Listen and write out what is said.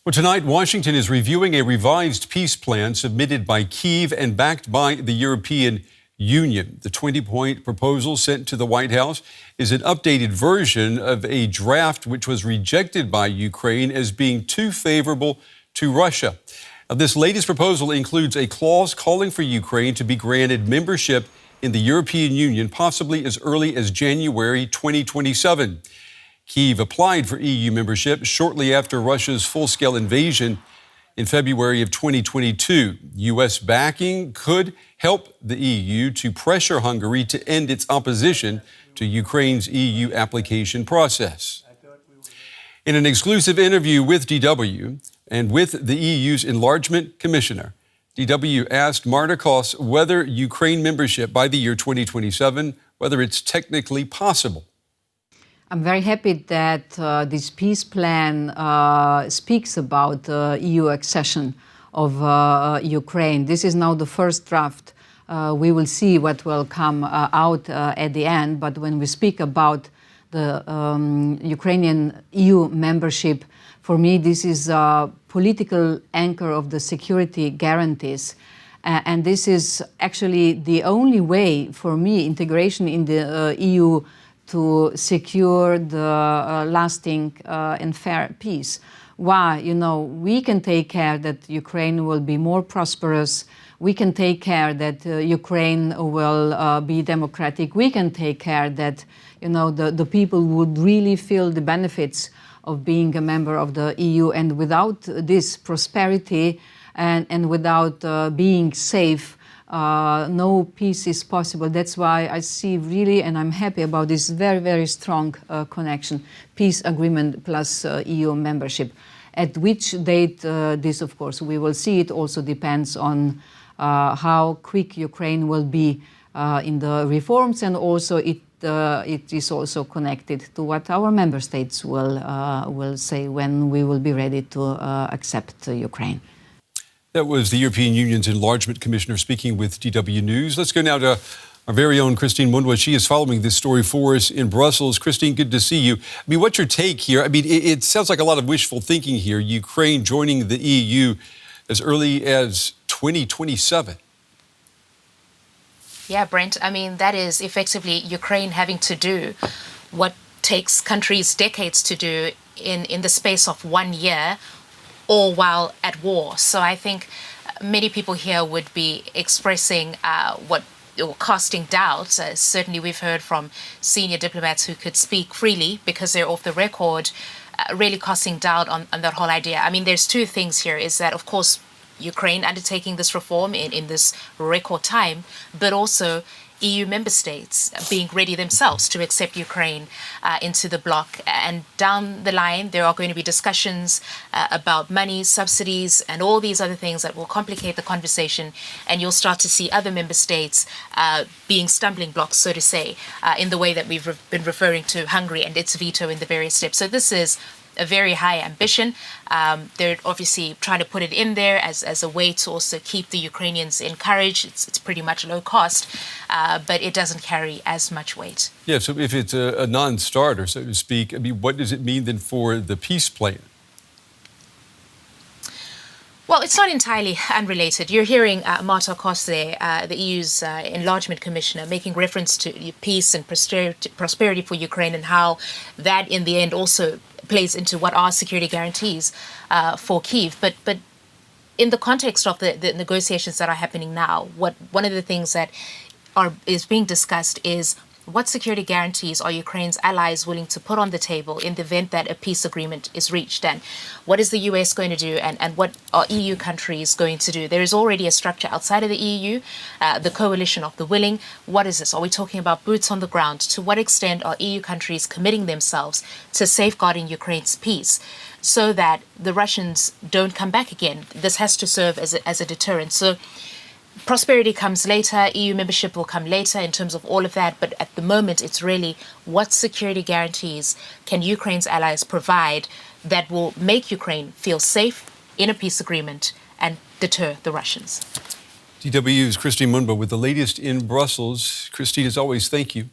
Well, tonight, Washington is reviewing a revised peace plan submitted by Kyiv and backed by the European Union. The 20-point proposal sent to the White House is an updated version of a draft which was rejected by Ukraine as being too favorable to Russia. Now, this latest proposal includes a clause calling for Ukraine to be granted membership in the European Union, possibly as early as January 2027. Kyiv applied for EU membership shortly after Russia's full-scale invasion in February of 2022. U.S. backing could help the EU to pressure Hungary to end its opposition to Ukraine's EU application process. In an exclusive interview with DW and with the EU's enlargement commissioner, DW asked Marta Koss whether Ukraine membership by the year 2027, whether it's technically possible. I'm very happy that this peace plan speaks about EU accession of Ukraine. This is now the first draft. We will see what will come out at the end. But when we speak about the Ukrainian EU membership, for me, this is a political anchor of the security guarantees. And this is actually the only way for me, integration in the EU, to secure the lasting and fair peace. Why? We can take care that Ukraine will be more prosperous. We can take care that Ukraine will be democratic. We can take care that, the people would really feel the benefits of being a member of the EU. And without this prosperity and without being safe, no peace is possible. That's why I see really, and I'm happy about this very, very strong connection, peace agreement plus EU membership. At which date this, of course, we will see. It also depends on how quick Ukraine will be in the reforms, and also it is also connected to what our member states will say when we will be ready to accept Ukraine. That was the European Union's enlargement commissioner speaking with DW News. Let's go now to our very own Christine Mundwa. She is following this story for us in Brussels. Christine, good to see you. I mean, what's your take here? I mean, it sounds like a lot of wishful thinking here. Ukraine joining the EU as early as 2027. Yeah, Brent, I mean, that is effectively Ukraine having to do what takes countries decades to do in the space of 1 year, all while at war. So I think many people here would be expressing or casting doubts. Certainly we've heard from senior diplomats who could speak freely because they're off the record, really casting doubt on that whole idea. I mean, there's two things here, is that, of course, Ukraine undertaking this reform in this record time, but also EU member states being ready themselves to accept Ukraine into the bloc. And down the line, there are going to be discussions about money, subsidies, and all these other things that will complicate the conversation. And you'll start to see other member states being stumbling blocks, so to say, in the way that we've been referring to Hungary and its veto in the various steps. So this is a very high ambition. They're obviously trying to put it in there as a way to also keep the Ukrainians encouraged. It's pretty much low cost, but it doesn't carry as much weight. Yeah, so if it's a non-starter, so to speak, I mean, what does it mean then for the peace plan? Well, it's not entirely unrelated. You're hearing Marta Koss there, the EU's enlargement commissioner, making reference to peace and prosperity for Ukraine, and how that in the end also plays into what are security guarantees for Kyiv. But in the context of the negotiations that are happening now, one of the things that is being discussed is what security guarantees are Ukraine's allies willing to put on the table in the event that a peace agreement is reached? And what is the US going to do, and what are EU countries going to do? There is already a structure outside of the EU, the coalition of the willing. What is this? Are we talking about boots on the ground? To what extent are EU countries committing themselves to safeguarding Ukraine's peace so that the Russians don't come back again? This has to serve as a deterrent. So prosperity comes later, EU membership will come later in terms of all of that, but at the moment it's really what security guarantees can Ukraine's allies provide that will make Ukraine feel safe in a peace agreement and deter the Russians. DW's Christine Mundwa with the latest in Brussels. Christine, as always, thank you.